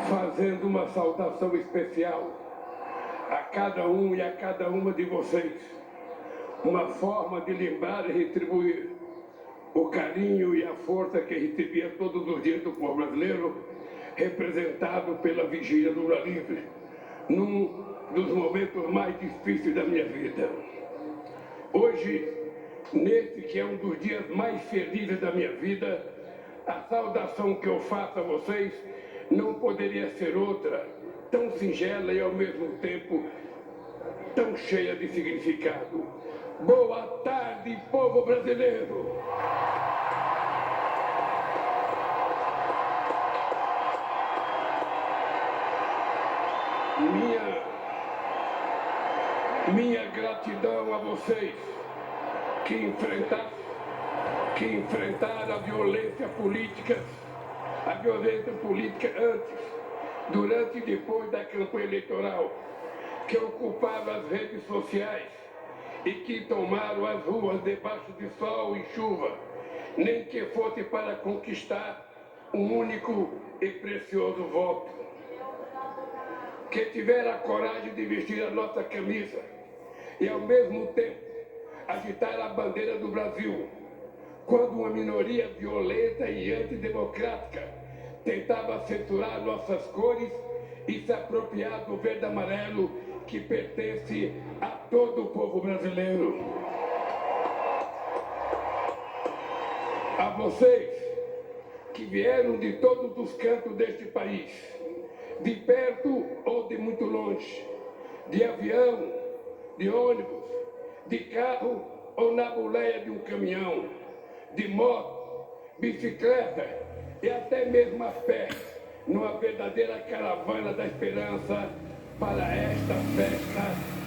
fazendo uma saudação especial a cada um e a cada uma de vocês. Uma forma de lembrar e retribuir o carinho e a força que recebia todos os dias do povo brasileiro, representado pela Vigília do Lula Livre, num dos momentos mais difíceis da minha vida. Hoje, nesse que é um dos dias mais felizes da minha vida, a saudação que eu faço a vocês não poderia ser outra, tão singela e ao mesmo tempo tão cheia de significado. Boa tarde, povo brasileiro! Minha gratidão a vocês que enfrentaram a violência política antes, durante e depois da campanha eleitoral, que ocuparam as redes sociais e que tomaram as ruas debaixo de sol e chuva, nem que fosse para conquistar um único e precioso voto. Que tiveram a coragem de vestir a nossa camisa e, ao mesmo tempo, agitar a bandeira do Brasil, quando uma minoria violenta e antidemocrática tentava censurar nossas cores e se apropriar do verde e amarelo que pertence a todo o povo brasileiro. A vocês que vieram de todos os cantos deste país, de perto ou de muito longe, de avião, de ônibus, de carro ou na boleia de um caminhão, de moto, bicicleta e até mesmo a pé, numa verdadeira caravana da esperança para esta festa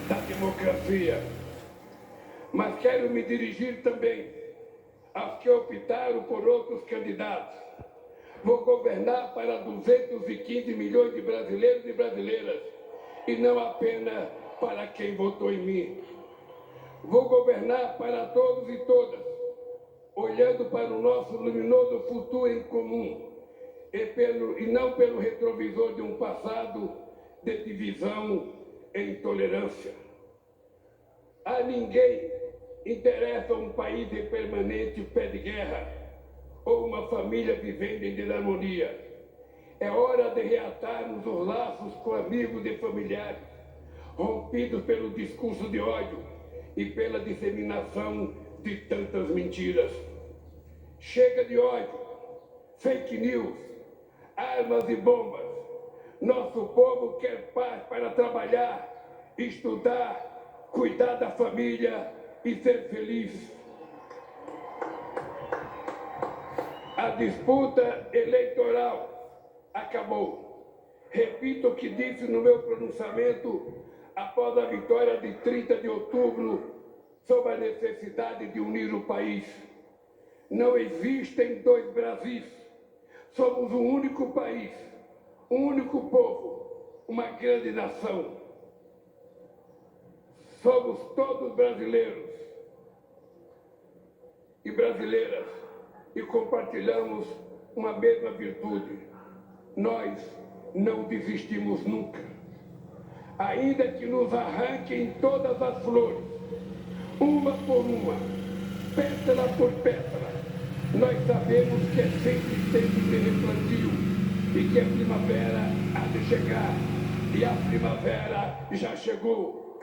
da democracia. Mas quero me dirigir também aos que optaram por outros candidatos. Vou governar para 215 milhões de brasileiros e brasileiras, e não apenas para quem votou em mim. Vou governar para todos e todas, olhando para o nosso luminoso futuro em comum, e não pelo retrovisor de um passado de divisão e intolerância. A ninguém interessa um país em permanente pé de guerra ou uma família vivendo em desarmonia. É hora de reatarmos os laços com amigos e familiares, rompidos pelo discurso de ódio e pela disseminação de tantas mentiras. Chega de ódio, fake news, armas e bombas. Nosso povo quer paz para trabalhar, estudar, cuidar da família e ser feliz. A disputa eleitoral acabou. Repito o que disse no meu pronunciamento após a vitória de 30 de outubro sobre a necessidade de unir o país. Não existem dois Brasis. Somos um único país, um único povo, uma grande nação. Somos todos brasileiros e brasileiras e compartilhamos uma mesma virtude. Nós não desistimos nunca. Ainda que nos arranquem todas as flores, uma por uma, pétala por pétala, nós sabemos que é sempre tempo de replantio e que a primavera há de chegar, e a primavera já chegou.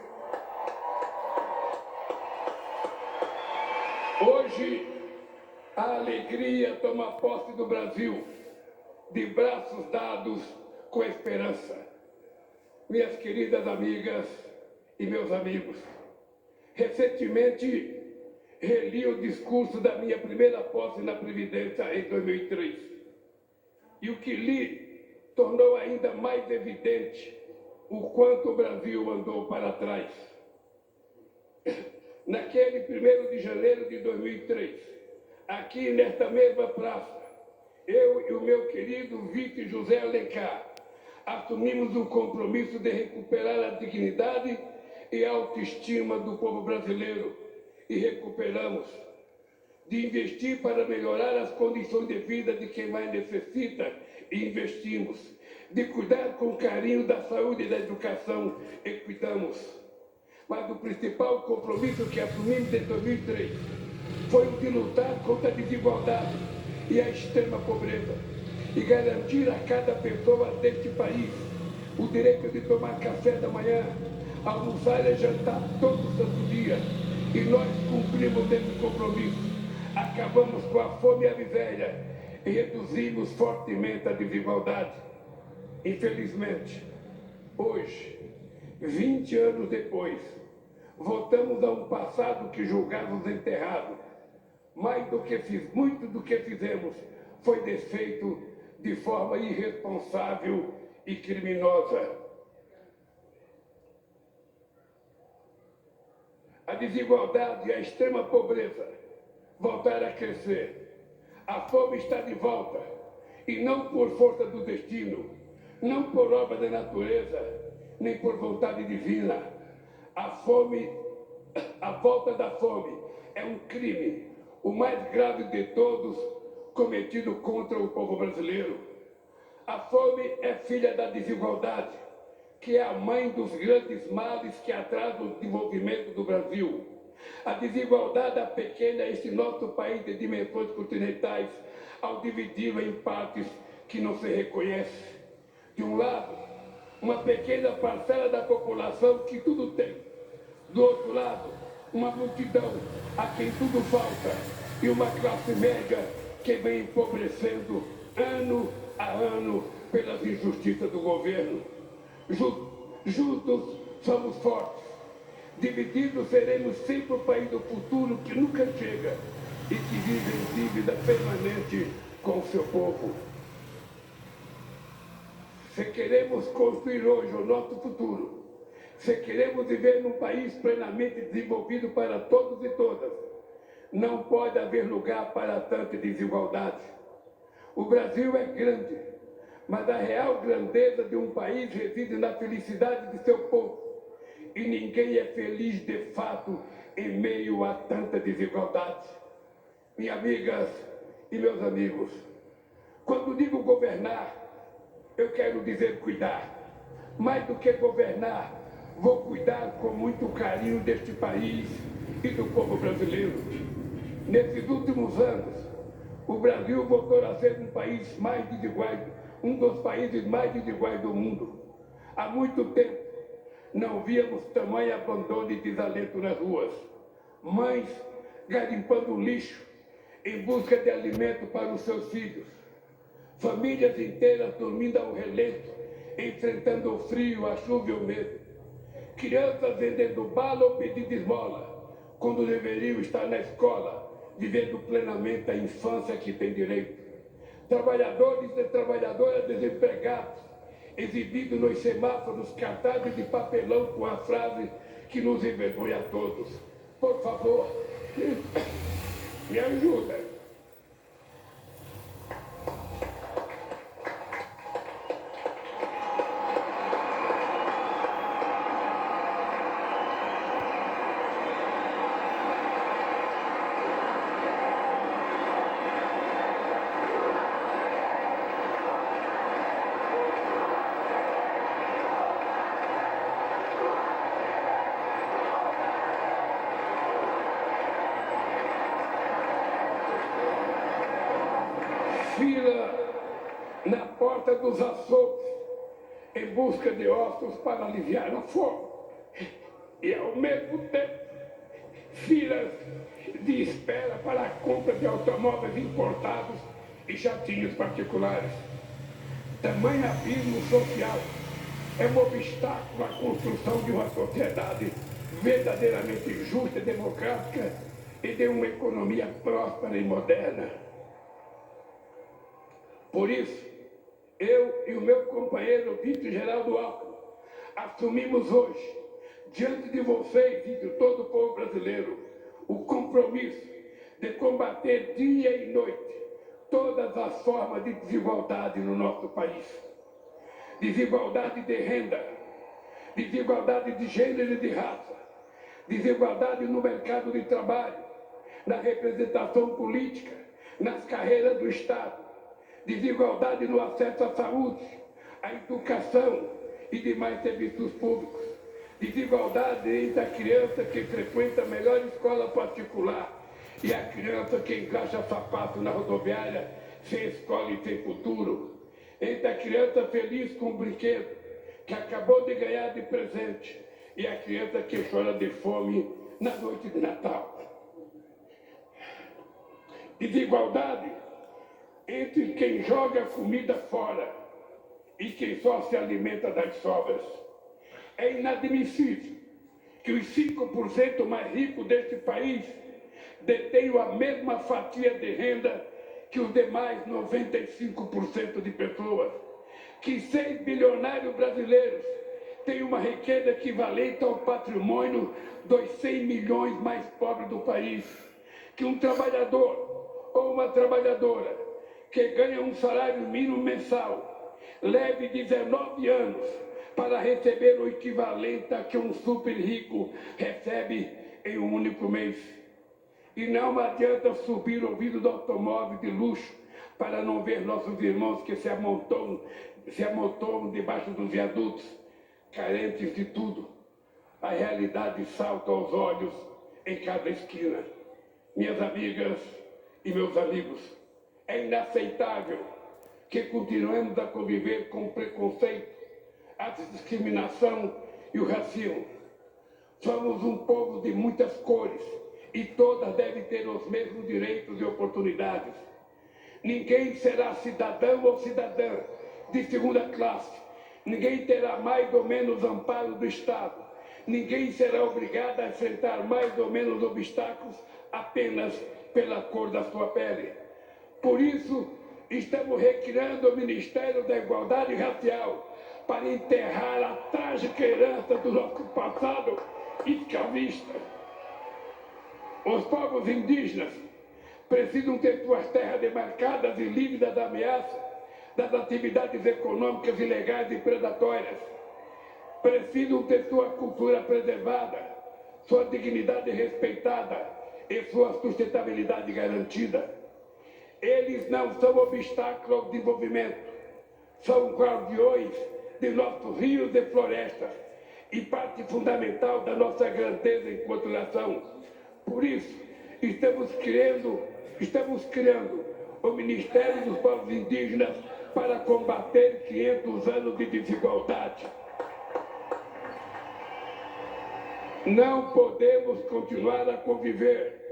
Hoje, a alegria toma posse do Brasil, de braços dados com esperança. Minhas queridas amigas e meus amigos, recentemente reli o discurso da minha primeira posse na Previdência em 2003. E o que li tornou ainda mais evidente o quanto o Brasil andou para trás. Naquele 1º de janeiro de 2003, aqui nesta mesma praça, eu e o meu querido vice José Alencar assumimos o compromisso de recuperar a dignidade e a autoestima do povo brasileiro, e recuperamos, de investir para melhorar as condições de vida de quem mais necessita, e investimos, de cuidar com carinho da saúde e da educação, e cuidamos. Mas o principal compromisso que assumimos em 2003 foi o de lutar contra a desigualdade e a extrema pobreza e garantir a cada pessoa deste país o direito de tomar café da manhã, almoçar e jantar todo santo dia. E nós cumprimos esse compromisso. Acabamos com a fome e a miséria e reduzimos fortemente a desigualdade. Infelizmente, hoje, 20 anos depois, voltamos a um passado que julgávamos enterrado. Muito do que fizemos foi desfeito de forma irresponsável e criminosa. A desigualdade e a extrema pobreza voltaram a crescer. A fome está de volta, e não por força do destino, não por obra da natureza, nem por vontade divina. A volta da fome é um crime, o mais grave de todos, cometido contra o povo brasileiro. A fome é filha da desigualdade, que é a mãe dos grandes males que atrasam o desenvolvimento do Brasil. A desigualdade pequena este nosso país de dimensões continentais, ao dividi-lo em partes que não se reconhece. De um lado, uma pequena parcela da população que tudo tem. Do outro lado, uma multidão a quem tudo falta e uma classe média que vem empobrecendo ano a ano pelas injustiças do governo. Juntos somos fortes. Divididos seremos sempre o país do futuro que nunca chega e que vive em dívida permanente com o seu povo. Se queremos construir hoje o nosso futuro, se queremos viver num país plenamente desenvolvido para todos e todas, não pode haver lugar para tanta desigualdade. O Brasil é grande, mas a real grandeza de um país reside na felicidade de seu povo. E ninguém é feliz de fato em meio a tanta desigualdade. Minhas amigas e meus amigos, quando digo governar, eu quero dizer cuidar. Mais do que governar, vou cuidar com muito carinho deste país e do povo brasileiro. Nesses últimos anos, o Brasil voltou a ser um país mais desigual, um dos países mais desiguais do mundo. Há muito tempo não víamos tamanho abandono e desalento nas ruas. Mães garimpando lixo em busca de alimento para os seus filhos. Famílias inteiras dormindo ao relento, enfrentando o frio, a chuva e o medo. Crianças vendendo bala ou pedindo esmola, quando deveriam estar na escola, vivendo plenamente a infância que tem direito. Trabalhadores e trabalhadoras desempregados, exibidos nos semáforos cartazes de papelão com a frase que nos envergonha a todos. Por favor, me ajuda. Fila na porta dos açougues em busca de ossos para aliviar a fome. E, ao mesmo tempo, filas de espera para a compra de automóveis importados e jatinhos particulares. Tamanho abismo social é um obstáculo à construção de uma sociedade verdadeiramente justa e democrática e de uma economia próspera e moderna. Por isso, eu e o meu companheiro Vice-Geraldo Alckmin assumimos hoje, diante de vocês e de todo o povo brasileiro, o compromisso de combater dia e noite todas as formas de desigualdade no nosso país. Desigualdade de renda, desigualdade de gênero e de raça, desigualdade no mercado de trabalho, na representação política, nas carreiras do Estado, desigualdade no acesso à saúde, a educação e demais serviços públicos. Desigualdade entre a criança que frequenta a melhor escola particular e a criança que encaixa sapato na rodoviária sem escola e sem futuro. Entre a criança feliz com um brinquedo que acabou de ganhar de presente e a criança que chora de fome na noite de Natal. Desigualdade entre quem joga comida fora e quem só se alimenta das sobras. É inadmissível que os 5% mais ricos deste país detenham a mesma fatia de renda que os demais 95% de pessoas. Que 6 bilionários brasileiros têm uma riqueza equivalente ao patrimônio dos 100 milhões mais pobres do país. Que um trabalhador ou uma trabalhadora que ganha um salário mínimo mensal leve 19 anos para receber o equivalente a que um super rico recebe em um único mês. E não adianta subir o vidro do automóvel de luxo para não ver nossos irmãos que se amontoam debaixo dos viadutos, carentes de tudo. A realidade salta aos olhos em cada esquina. Minhas amigas e meus amigos, é inaceitável que continuemos a conviver com o preconceito, a discriminação e o racismo. Somos um povo de muitas cores e todas devem ter os mesmos direitos e oportunidades. Ninguém será cidadão ou cidadã de segunda classe. Ninguém terá mais ou menos amparo do Estado. Ninguém será obrigado a enfrentar mais ou menos obstáculos apenas pela cor da sua pele. Por isso, estamos recriando o Ministério da Igualdade Racial para enterrar a trágica herança do nosso passado escravista. Os povos indígenas precisam ter suas terras demarcadas e livres das ameaças das atividades econômicas ilegais e predatórias. Precisam ter sua cultura preservada, sua dignidade respeitada e sua sustentabilidade garantida. Eles não são obstáculo ao desenvolvimento, são guardiões de nossos rios e florestas e parte fundamental da nossa grandeza enquanto nação. Por isso, estamos criando o Ministério dos Povos Indígenas para combater 500 anos de desigualdade. Não podemos continuar a conviver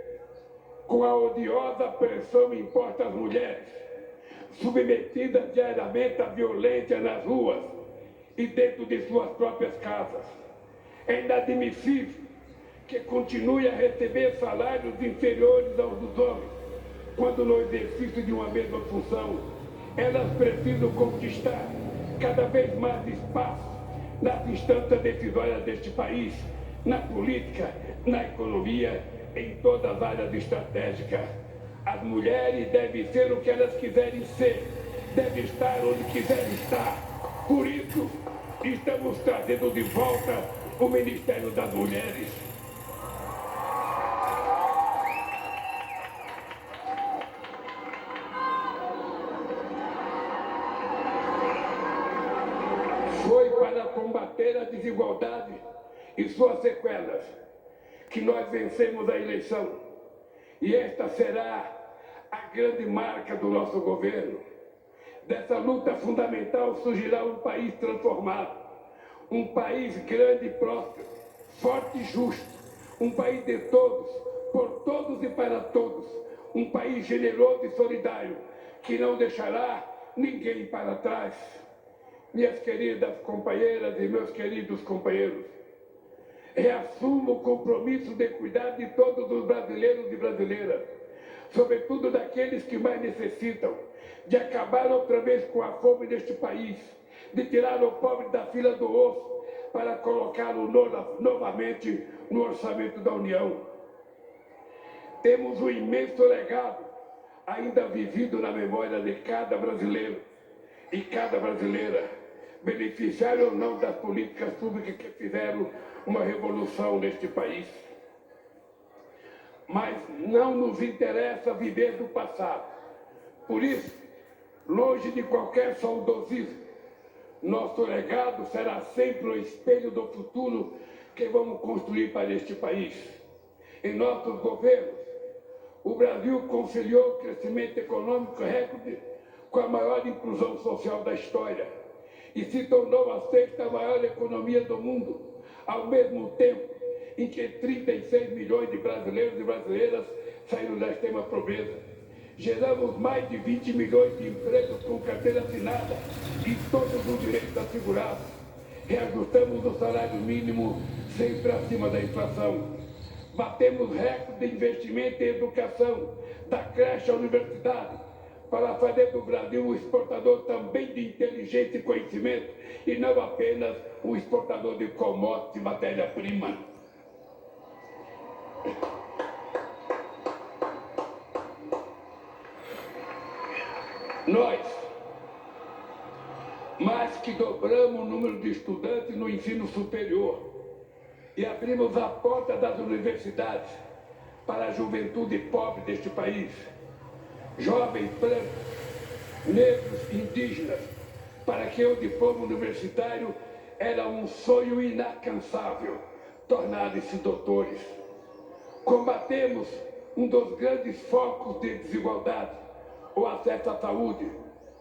com a odiosa pressão imposta às mulheres, submetidas diariamente à violência nas ruas e dentro de suas próprias casas. É inadmissível que continue a receber salários inferiores aos dos homens, quando no exercício de uma mesma função, elas precisam conquistar cada vez mais espaço nas instâncias decisórias deste país, na política, na economia, em todas as áreas estratégicas. As mulheres devem ser o que elas quiserem ser, devem estar onde quiserem estar. Por isso, estamos trazendo de volta o Ministério das Mulheres. Foi para combater a desigualdade e suas sequelas que nós vencemos a eleição. E esta será a grande marca do nosso governo. Dessa luta fundamental surgirá um país transformado, um país grande e próspero, forte e justo, um país de todos, por todos e para todos, um país generoso e solidário, que não deixará ninguém para trás. Minhas queridas companheiras e meus queridos companheiros, reassumo o compromisso de cuidar de todos os brasileiros e brasileiras, sobretudo daqueles que mais necessitam, de acabar outra vez com a fome neste país, de tirar o pobre da fila do osso para colocá-lo novamente no orçamento da União. Temos um imenso legado ainda vivido na memória de cada brasileiro e cada brasileira, beneficiário ou não das políticas públicas que fizeram uma revolução neste país. Mas não nos interessa viver do passado. Por isso, longe de qualquer saudosismo, Nosso legado será sempre o espelho do futuro que vamos construir para este país. Em nossos governos, o Brasil conciliou o crescimento econômico recorde com a maior inclusão social da história e se tornou a sexta maior economia do mundo, ao mesmo tempo em que 36 milhões de brasileiros e brasileiras saíram da extrema pobreza. Geramos mais de 20 milhões de empregos com carteira assinada e todos os direitos assegurados. Reajustamos o salário mínimo sempre acima da inflação. Batemos recorde de investimento em educação, da creche à universidade, para fazer do Brasil um exportador também de inteligência e conhecimento, e não apenas um exportador de commodities e matéria-prima. Nós, mais que dobramos o número de estudantes no ensino superior, e abrimos a porta das universidades para a juventude pobre deste país, jovens brancos, negros, indígenas, para que o diploma universitário era um sonho inalcançável, tornarem-se doutores. Combatemos um dos grandes focos de desigualdade, o acesso à saúde,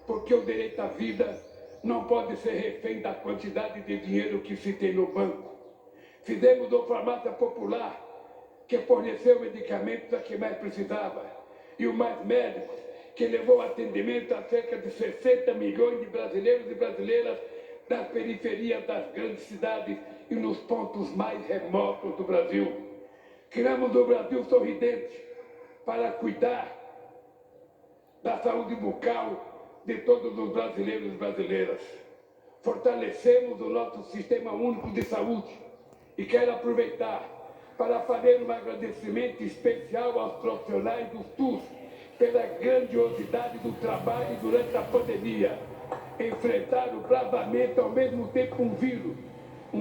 porque o direito à vida não pode ser refém da quantidade de dinheiro que se tem no banco. Fizemos uma farmácia popular que forneceu medicamentos a quem mais precisava e o Mais Médicos, que levou atendimento a cerca de 60 milhões de brasileiros e brasileiras das periferias das grandes cidades e nos pontos mais remotos do Brasil. Criamos o Brasil Sorridente para cuidar da saúde bucal de todos os brasileiros e brasileiras. Fortalecemos o nosso Sistema Único de Saúde e quero aproveitar para fazer um agradecimento especial aos profissionais do SUS pela grandiosidade do trabalho durante a pandemia. Enfrentaram bravamente ao mesmo tempo um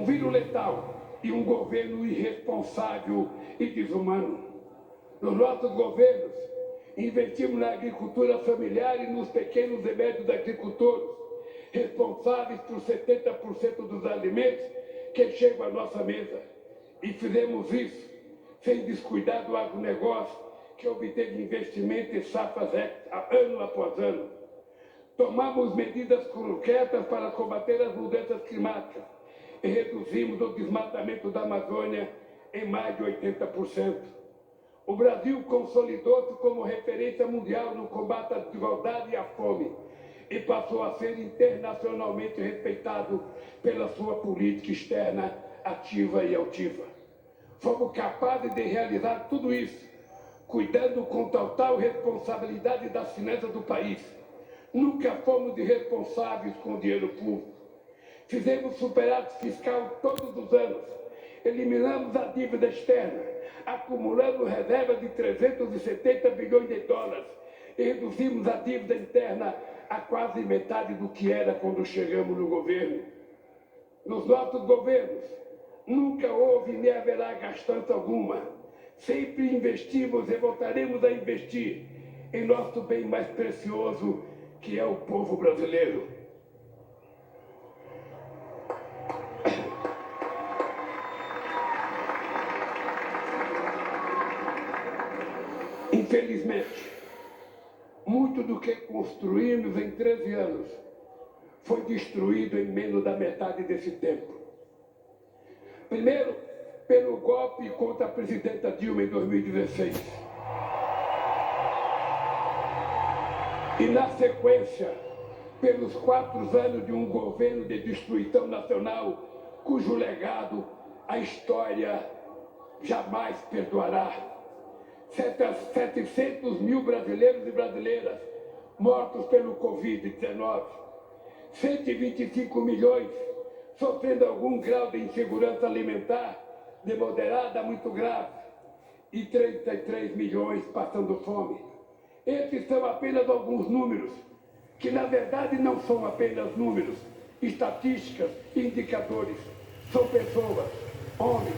vírus letal e um governo irresponsável e desumano. Nos nossos governos, investimos na agricultura familiar e nos pequenos e médios agricultores, responsáveis por 70% dos alimentos que chegam à nossa mesa. E fizemos isso sem descuidar do agronegócio, que obteve investimento em safras ano após ano. Tomamos medidas concretas para combater as mudanças climáticas e reduzimos o desmatamento da Amazônia em mais de 80%. O Brasil consolidou-se como referência mundial no combate à desigualdade e à fome e passou a ser internacionalmente respeitado pela sua política externa ativa e altiva. Fomos capazes de realizar tudo isso, cuidando com total responsabilidade das finanças do país. Nunca fomos irresponsáveis com o dinheiro público. Fizemos superávit fiscal todos os anos. Eliminamos a dívida externa, acumulando reservas de 370 bilhões de dólares e reduzimos a dívida interna a quase metade do que era quando chegamos no governo. Nos nossos governos, nunca houve nem haverá gastança alguma. Sempre investimos e voltaremos a investir em nosso bem mais precioso, que é o povo brasileiro. Infelizmente, muito do que construímos em 13 anos foi destruído em menos da metade desse tempo. Primeiro, pelo golpe contra a presidenta Dilma em 2016. E, na sequência, pelos 4 anos de um governo de destruição nacional, cujo legado a história jamais perdoará. 700 mil brasileiros e brasileiras mortos pelo Covid-19. 125 milhões sofrendo algum grau de insegurança alimentar, de moderada a muito grave, e 33 milhões passando fome. Esses são apenas alguns números, que na verdade não são apenas números, estatísticas e indicadores. São pessoas, homens,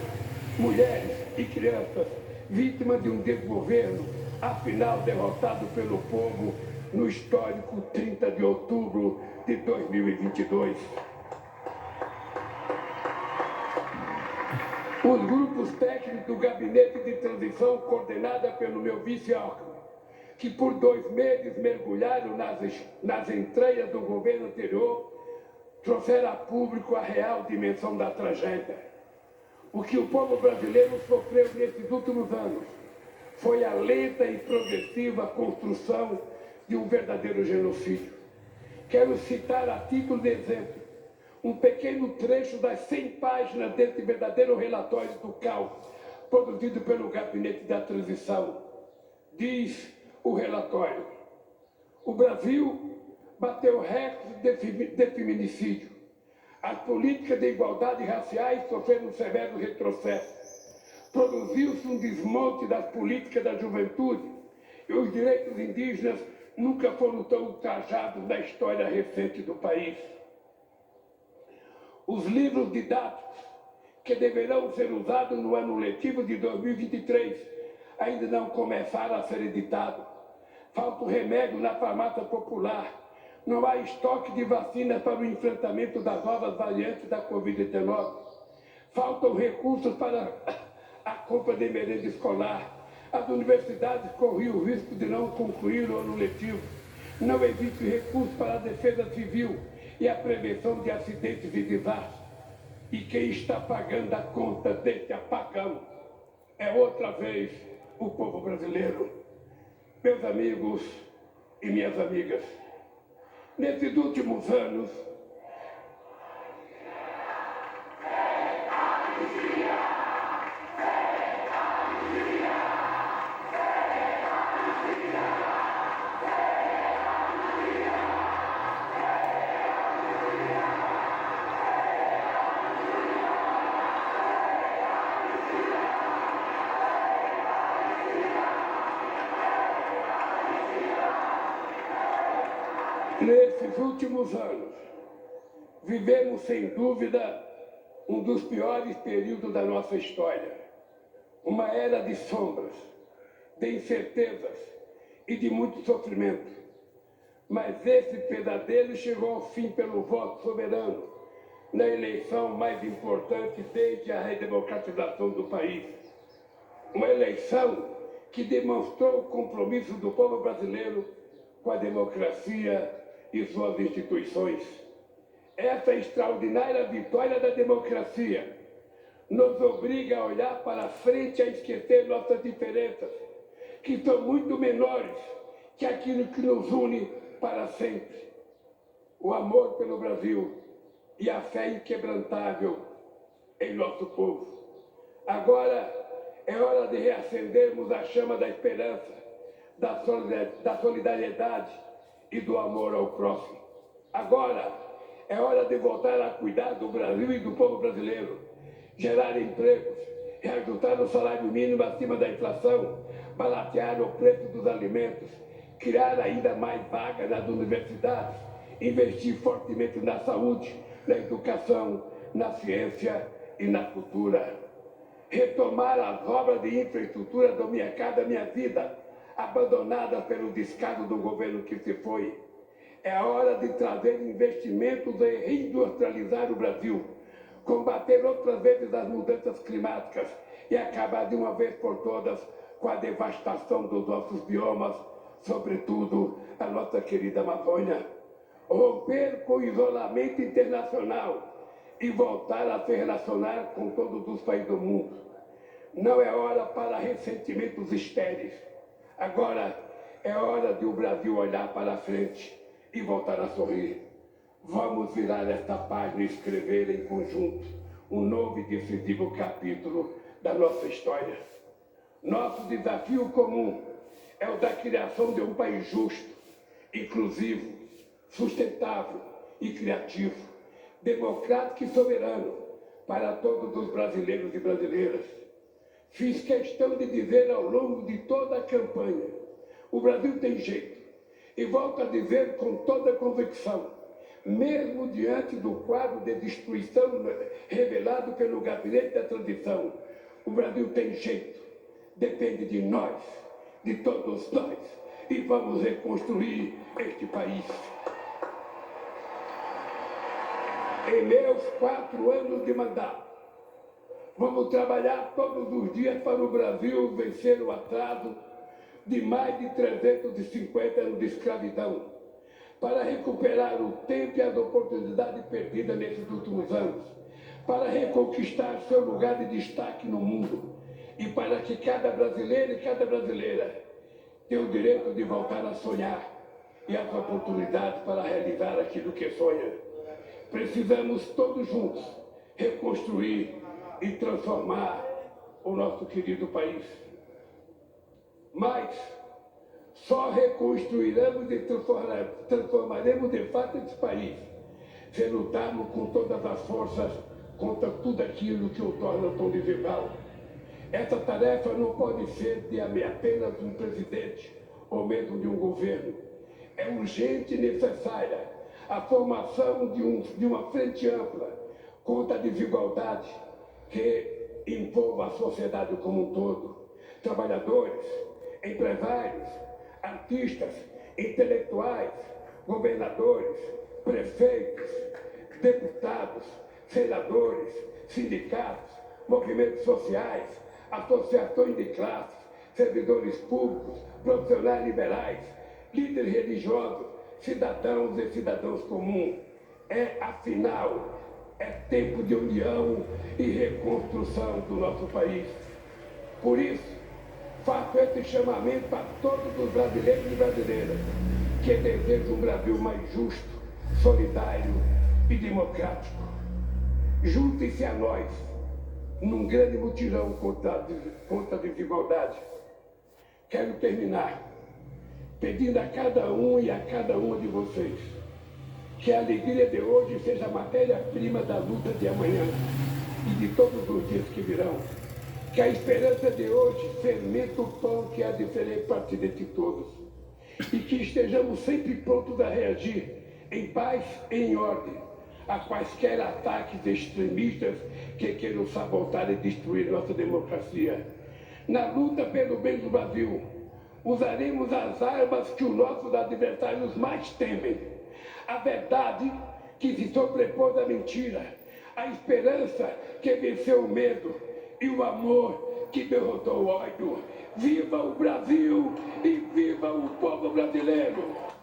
mulheres e crianças, vítimas de um desgoverno, afinal derrotado pelo povo no histórico 30 de outubro de 2022. Os grupos técnicos do gabinete de transição, coordenada pelo meu vice Alckmin, que por 2 meses mergulharam nas entranhas do governo anterior, trouxeram a público a real dimensão da tragédia. O que o povo brasileiro sofreu nesses últimos anos foi a lenta e progressiva construção de um verdadeiro genocídio. Quero citar a título de exemplo um pequeno trecho das 100 páginas desse verdadeiro relatório do caos produzido pelo Gabinete da Transição. Diz o relatório: o Brasil bateu recorde de feminicídio. As políticas de igualdade raciais sofreram um severo retrocesso. Produziu-se um desmonte das políticas da juventude e os direitos indígenas nunca foram tão ultrajados na história recente do país. Os livros didáticos que deverão ser usados no ano letivo de 2023 ainda não começaram a ser editados. Falta o remédio na farmácia popular. Não há estoque de vacinas para o enfrentamento das novas variantes da Covid-19. Faltam recursos para a compra de merenda escolar. As universidades corriam o risco de não concluir o ano letivo. Não existe recurso para a defesa civil e a prevenção de acidentes e desastres. E quem está pagando a conta deste apagão é outra vez o povo brasileiro. Meus amigos e minhas amigas, nesses últimos anos, vivemos sem dúvida um dos piores períodos da nossa história. Uma era de sombras, de incertezas e de muito sofrimento. Mas esse pesadelo chegou ao fim pelo voto soberano, na eleição mais importante desde a redemocratização do país. Uma eleição que demonstrou o compromisso do povo brasileiro com a democracia e suas instituições. Essa extraordinária vitória da democracia nos obriga a olhar para frente e a esquecer nossas diferenças, que são muito menores que aquilo que nos une para sempre. O amor pelo Brasil e a fé inquebrantável em nosso povo. Agora é hora de reacendermos a chama da esperança, da solidariedade e do amor ao próximo. Agora é hora de voltar a cuidar do Brasil e do povo brasileiro, gerar empregos, reajustar o salário mínimo acima da inflação, baratear o preço dos alimentos, criar ainda mais vagas nas universidades, investir fortemente na saúde, na educação, na ciência e na cultura. Retomar as obras de infraestrutura do Minha Casa Minha Vida, abandonadas pelo descaso do governo que se foi. É a hora de trazer investimentos e reindustrializar o Brasil, combater outras vezes as mudanças climáticas e acabar de uma vez por todas com a devastação dos nossos biomas, sobretudo a nossa querida Amazônia. Romper com o isolamento internacional e voltar a se relacionar com todos os países do mundo. Não é hora para ressentimentos estéreis. Agora é hora de o Brasil olhar para frente e voltar a sorrir. Vamos virar esta página e escrever em conjunto um novo e decisivo capítulo da nossa história. Nosso desafio comum é o da criação de um país justo, inclusivo, sustentável e criativo, democrático e soberano para todos os brasileiros e brasileiras. Fiz questão de dizer ao longo de toda a campanha: o Brasil tem jeito. E volto a dizer com toda a convicção, mesmo diante do quadro de destruição revelado pelo Gabinete da Transição, o Brasil tem jeito. Depende de nós, de todos nós, e vamos reconstruir este país. Em meus 4 anos de mandato, Vamos trabalhar todos os dias para o Brasil vencer o atraso de mais de 350 anos de escravidão, para recuperar o tempo e as oportunidades perdidas nesses últimos anos, para reconquistar seu lugar de destaque no mundo e para que cada brasileiro e cada brasileira tenha o direito de voltar a sonhar e as oportunidades para realizar aquilo que sonha. Precisamos todos juntos reconstruir e transformar o nosso querido país. Mas só reconstruiremos e transformaremos de fato esse país se lutarmos com todas as forças contra tudo aquilo que o torna tão desigual. Essa tarefa não pode ser de apenas um presidente ou mesmo de um governo. É urgente e necessária a formação de uma frente ampla contra a desigualdade que envolva a sociedade como um todo. Trabalhadores, empresários, artistas, intelectuais, governadores, prefeitos, deputados, senadores, sindicatos, movimentos sociais, associações de classes, servidores públicos, profissionais liberais, líderes religiosos, cidadãos e cidadãos comuns. Afinal, é tempo de união e reconstrução do nosso país. Por isso, faço esse chamamento a todos os brasileiros e brasileiras que desejam um Brasil mais justo, solidário e democrático. Juntem-se a nós num grande mutirão contra a desigualdade. Quero terminar pedindo a cada um e a cada uma de vocês que a alegria de hoje seja a matéria-prima da luta de amanhã e de todos os dias que virão. Que a esperança de hoje fermenta o pão que há de ser partida entre todos. E que estejamos sempre prontos a reagir em paz e em ordem a quaisquer ataques extremistas que queiram sabotar e destruir nossa democracia. Na luta pelo bem do Brasil, usaremos as armas que os nossos adversários mais temem. A verdade que se sobrepôs à mentira, a esperança que venceu o medo e o amor que derrotou o ódio. Viva o Brasil e viva o povo brasileiro!